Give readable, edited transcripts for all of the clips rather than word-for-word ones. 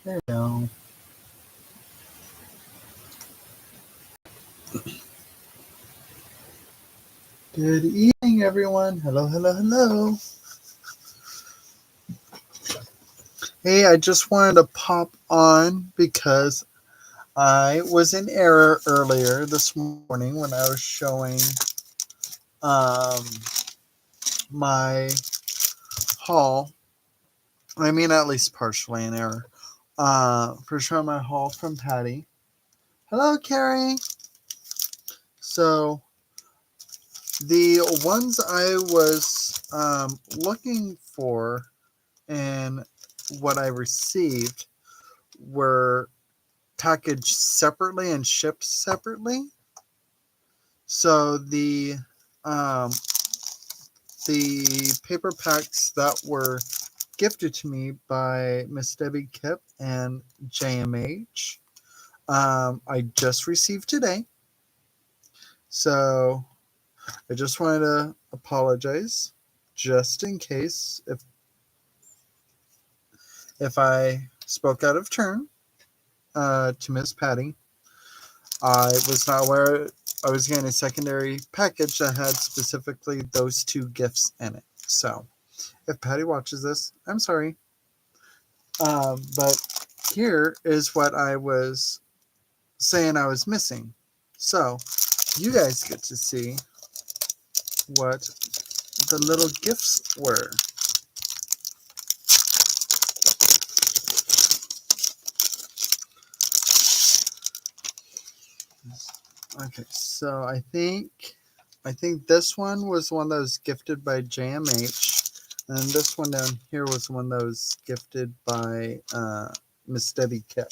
There we go. Good evening, everyone. Hello, hello, hello. Hey, I just wanted to pop on because I was in error earlier this morning when I was showing um, my haul. I mean, at least partially in error. For showing my haul from Patty. Hello, Carrie. So, the ones I was looking for and what I received were packaged separately and shipped separately. So um, the paper packs that were gifted to me by Miss Debbie Kipp and JMH, I just received today. So I just wanted to apologize, just in case if I spoke out of turn to Miss Patty. I was not aware I was getting a secondary package that had specifically those two gifts in it. So, if Patty watches this, I'm sorry. But here is what I was saying I was missing. So, you guys get to see what the little gifts were. Okay, so I think this one was one that was gifted by JMH, and this one down here was one that was gifted by Miss Debbie Kipp.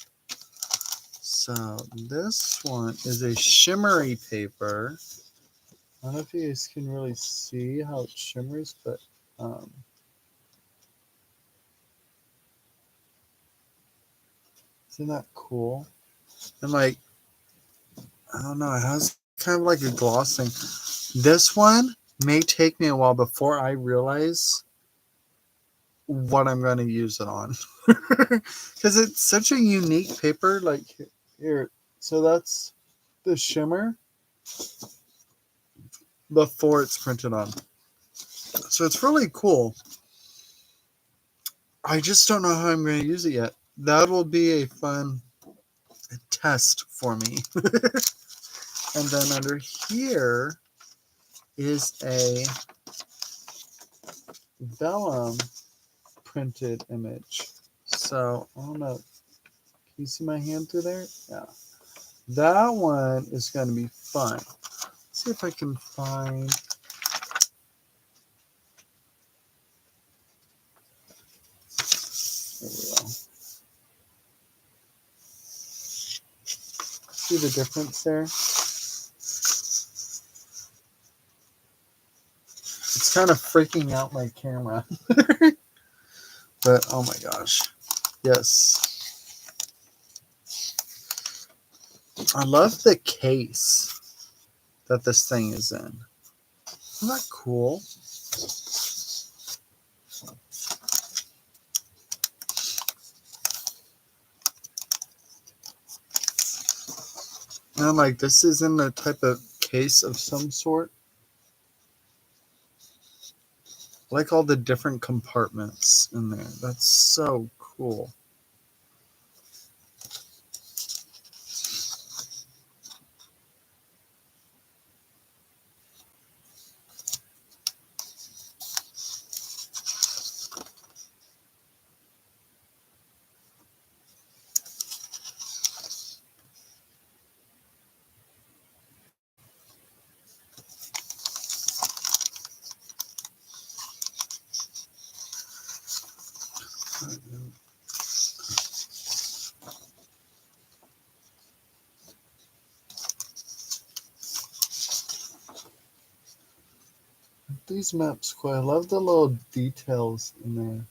So this one is a shimmery paper. I don't know if you guys can really see how it shimmers, but isn't that cool? And like, I don't know, it has kind of like a gloss thing. This one may take me a while before I realize what I'm going to use it on. Because it's such a unique paper. Like, here, so that's the shimmer before it's printed on. So it's really cool. I just don't know how I'm going to use it yet. That will be a fun test for me. And then under here is a vellum printed image. So, I don't know. Can you see my hand through there? Yeah. That one is going to be fun. Let's see if I can find. There we go. See the difference there? It's kind of freaking out my camera. But oh my gosh. Yes. I love the case that this thing is in. Isn't that cool? And I'm like, this is in a type of case of some sort. I like all the different compartments in there. That's so cool. These maps cool. I love the little details in there.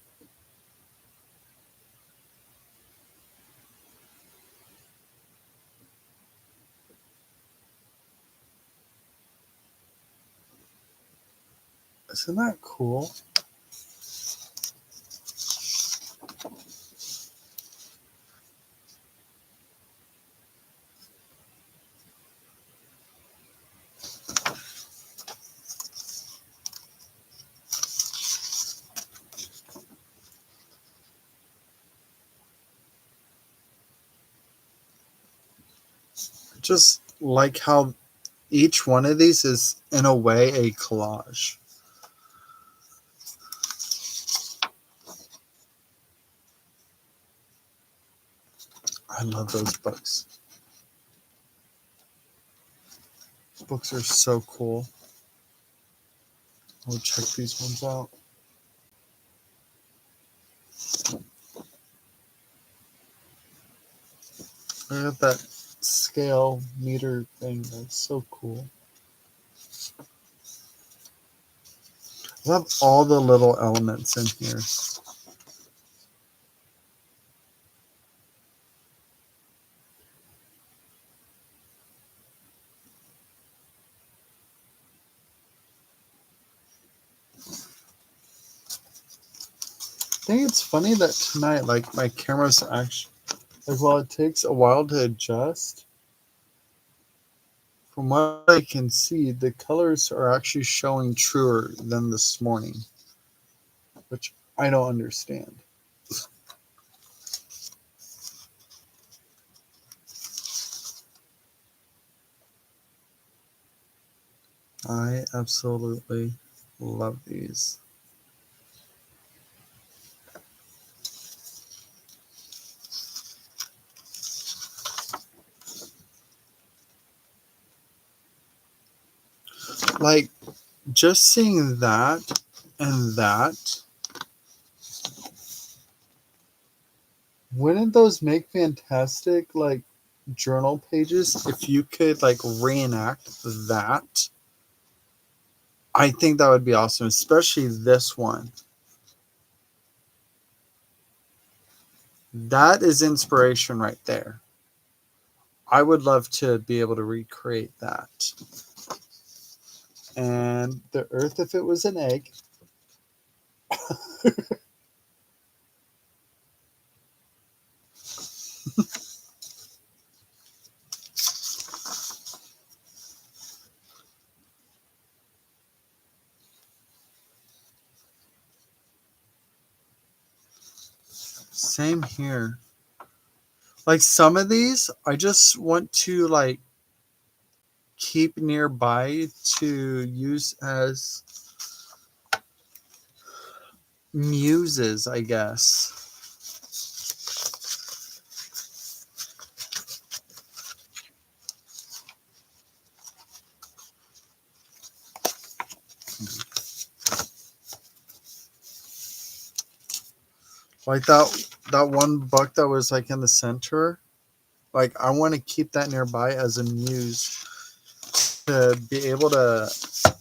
Isn't that cool? Just like how each one of these is, in a way, a collage. I love those books. Books are so cool. I'll check these ones out. I got that scale meter thing. That's so cool. I love all the little elements in here. I think it's funny that tonight, like, my camera's actually, like, while it takes a while to adjust, from what I can see, the colors are actually showing truer than this morning, which I don't understand. I absolutely love these. Like, just seeing that and that, wouldn't those make fantastic, like, journal pages if you could, like, reenact that? I think that would be awesome, especially this one. That is inspiration right there. I would love to be able to recreate that. And the earth, if it was an egg. Same here. Like, some of these, I just want to, like, keep nearby to use as muses, I guess. Like that one book that was, like, in the center. Like, I want to keep that nearby as a muse to be able to,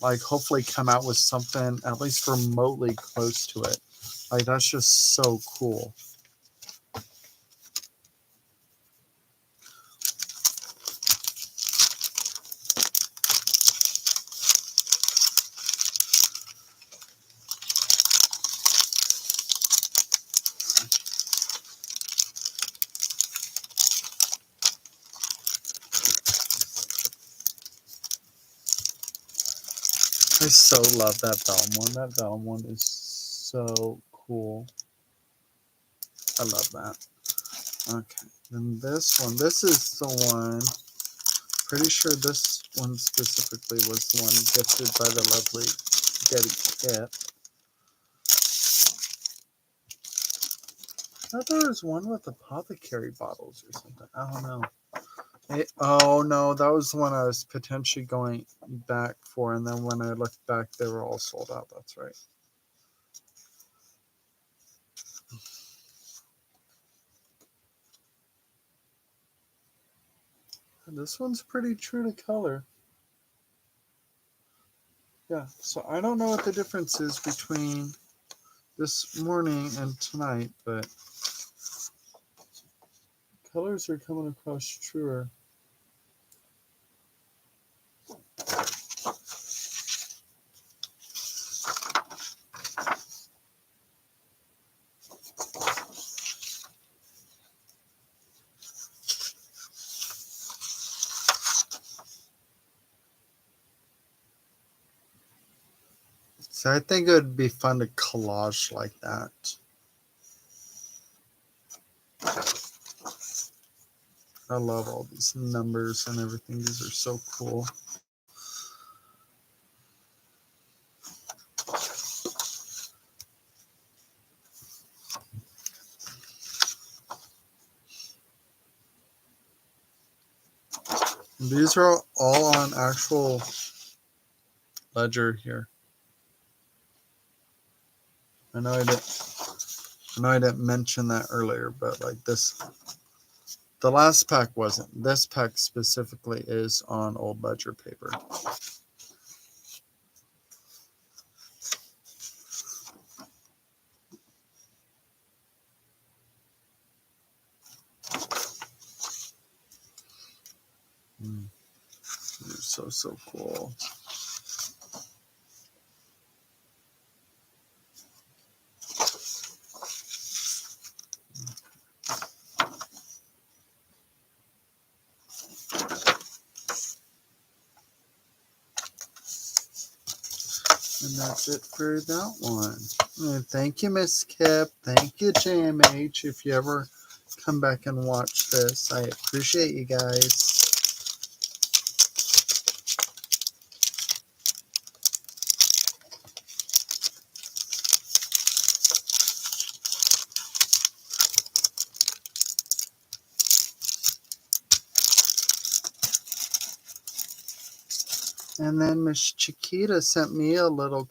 like, hopefully come out with something at least remotely close to it. Like, that's just so cool. I so love that vellum one. That vellum one is so cool. I love that. Okay, then this one. This is the one. Pretty sure this one specifically was the one gifted by the lovely Getty Kit. I thought there was one with apothecary bottles or something. I don't know. Oh no, that was the one I was potentially going back for, and then when I looked back, they were all sold out. That's right. And this one's pretty true to color. Yeah, so I don't know what the difference is between this morning and tonight, but colors are coming across truer. So I think it would be fun to collage like that. I love all these numbers and everything. These are so cool. These are all on actual ledger here. I know I didn't mention that earlier, but like this, the last pack wasn't. This pack specifically is on old ledger paper. They're so cool. And that's it for that one. And thank you, Miss Kip. Thank you, JMH. If you ever come back and watch this, I appreciate you guys. And then Miss Chiquita sent me a little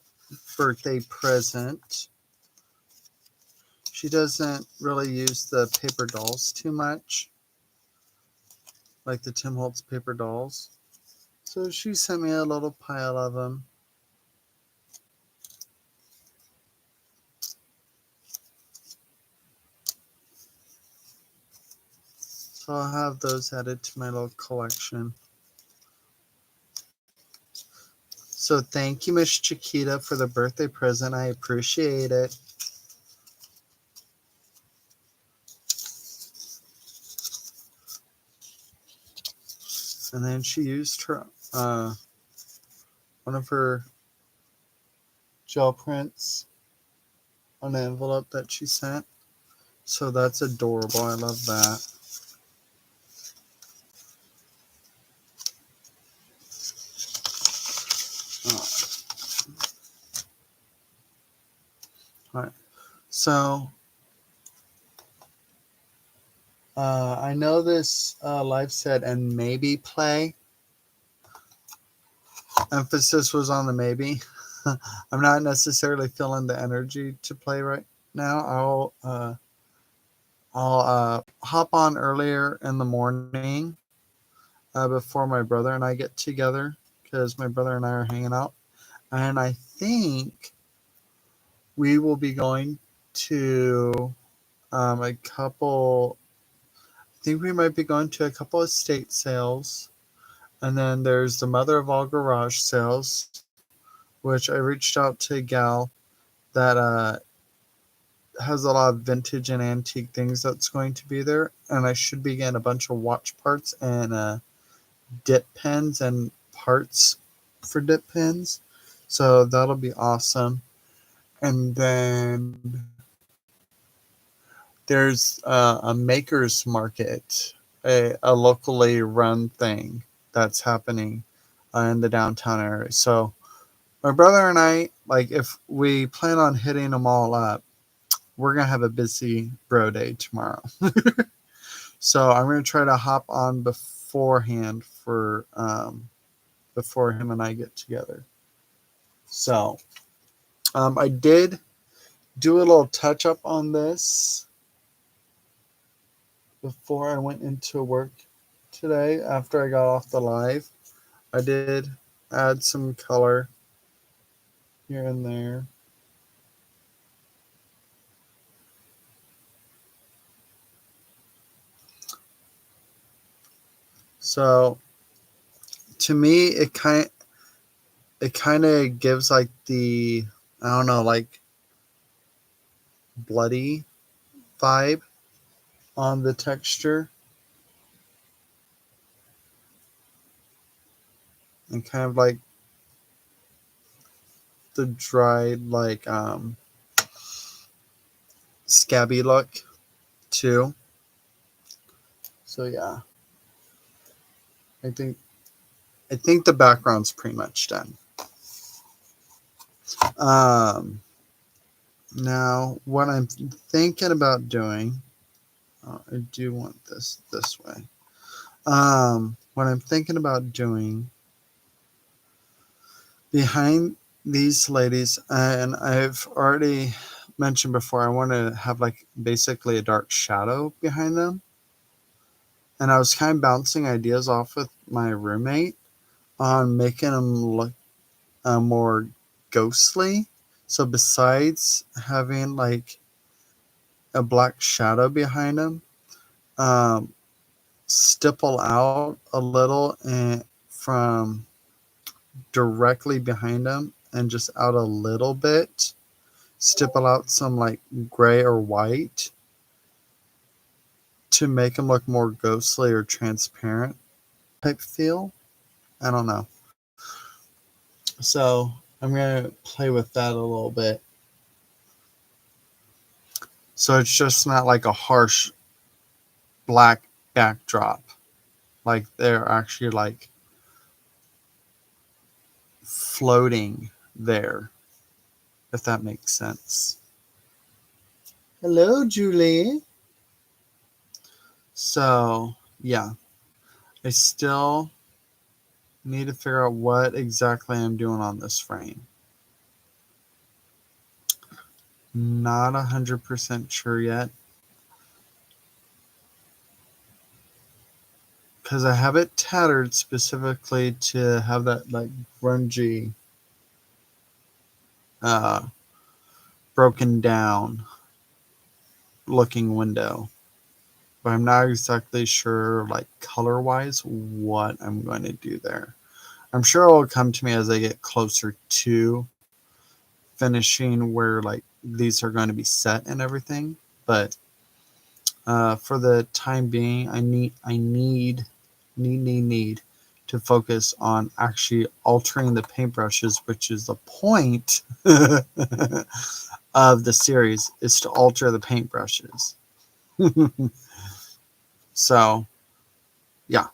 birthday present. She doesn't really use the paper dolls too much, like the Tim Holtz paper dolls. So she sent me a little pile of them. So I'll have those added to my little collection. So thank you, Miss Chiquita, for the birthday present. I appreciate it. And then she used her one of her gel prints on an envelope that she sent. So that's adorable. I love that. All right. So I know this live said and maybe play. Emphasis was on the maybe. I'm not necessarily feeling the energy to play right now. I'll hop on earlier in the morning before my brother and I get together because my brother and I are hanging out, and I think we will be going to a couple. I think we might be going to a couple of estate sales, and then there's the mother of all garage sales, which I reached out to a gal that has a lot of vintage and antique things that's going to be there, and I should be getting a bunch of watch parts and dip pens and parts for dip pens, so that'll be awesome. And then there's a makers market, a locally run thing that's happening in the downtown area. So my brother and I, like, if we plan on hitting them all up, we're gonna have a busy bro day tomorrow. So I'm gonna try to hop on beforehand for before him and I get together. So I did do a little touch up on this before I went into work today. After I got off the live, I did add some color here and there. So to me, it kind of gives like the, I don't know, like bloody vibe on the texture, and kind of like the dried like scabby look too. So yeah. I think the background's pretty much done. Now what I'm thinking about doing, I do want this way. What I'm thinking about doing behind these ladies, and I've already mentioned before, I want to have like basically a dark shadow behind them. And I was kind of bouncing ideas off with my roommate on making them look more ghostly. So besides having like a black shadow behind them, stipple out a little and from directly behind them and just out a little bit, stipple out some like gray or white to make them look more ghostly or transparent type feel. I don't know. So I'm going to play with that a little bit. So it's just not like a harsh black backdrop. Like they're actually like floating there, if that makes sense. Hello, Julie. So, yeah, I still need to figure out what exactly I'm doing on this frame. Not 100% sure yet. Because I have it tattered specifically to have that like grungy, broken down looking window. But I'm not exactly sure, like color wise, what I'm going to do there. I'm sure it will come to me as I get closer to finishing where like these are going to be set and everything. But for the time being, I need to focus on actually altering the paintbrushes, which is the point of the series, is to alter the paintbrushes. So, yeah.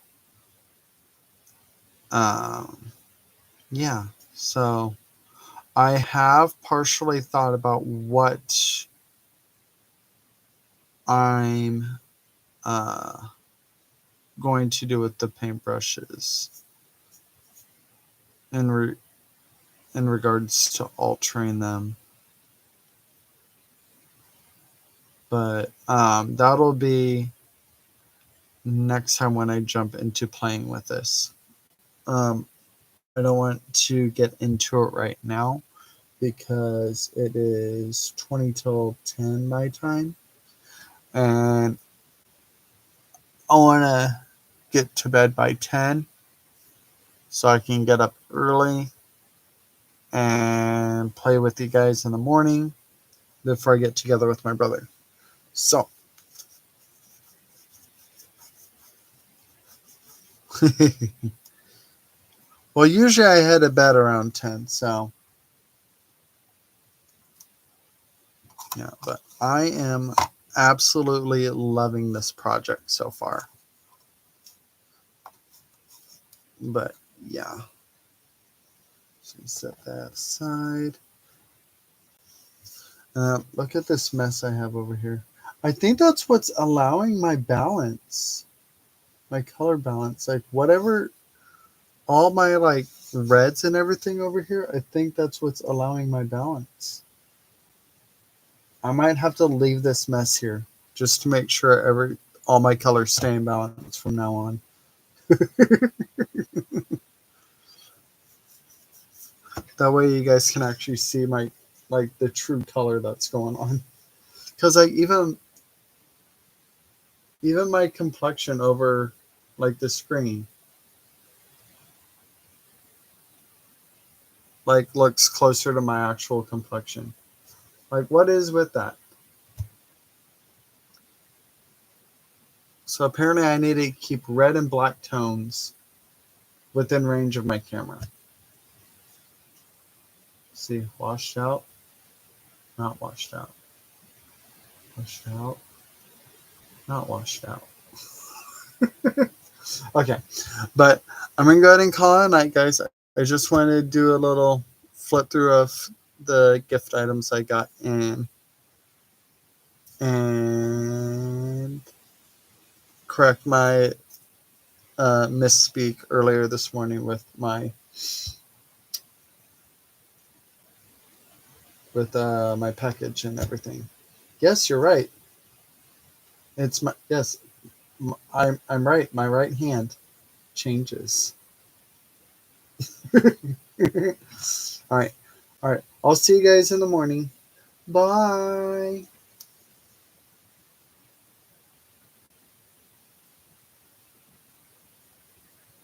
Yeah. So, I have partially thought about what I'm going to do with the paintbrushes in regards to altering them. But that'll be next time when I jump into playing with this. I don't want to get into it right now because it is 20 till 10 my time. And I want to get to bed by 10 so I can get up early and play with you guys in the morning before I get together with my brother. So, well, usually I head to bed around 10, so yeah, but I am absolutely loving this project so far. But yeah, so set that aside. Look at this mess I have over here. I think that's what's allowing my balance, my color balance, like whatever, all my like reds and everything over here. I think that's what's allowing my balance. I might have to leave this mess here just to make sure all my colors stay in balance from now on. That way you guys can actually see my like the true color that's going on. Because like even my complexion over like the screen like looks closer to my actual complexion. Like what is with that? So apparently I need to keep red and black tones within range of my camera. See, washed out, not washed out. Washed out, not washed out. Okay, but I'm gonna go ahead and call it a night, guys. I just wanted to do a little flip through of the gift items I got and correct my misspeak earlier this morning with my package and everything. Yes, you're right. It's my yes. I'm right. My right hand changes. All right. All right. I'll see you guys in the morning. Bye.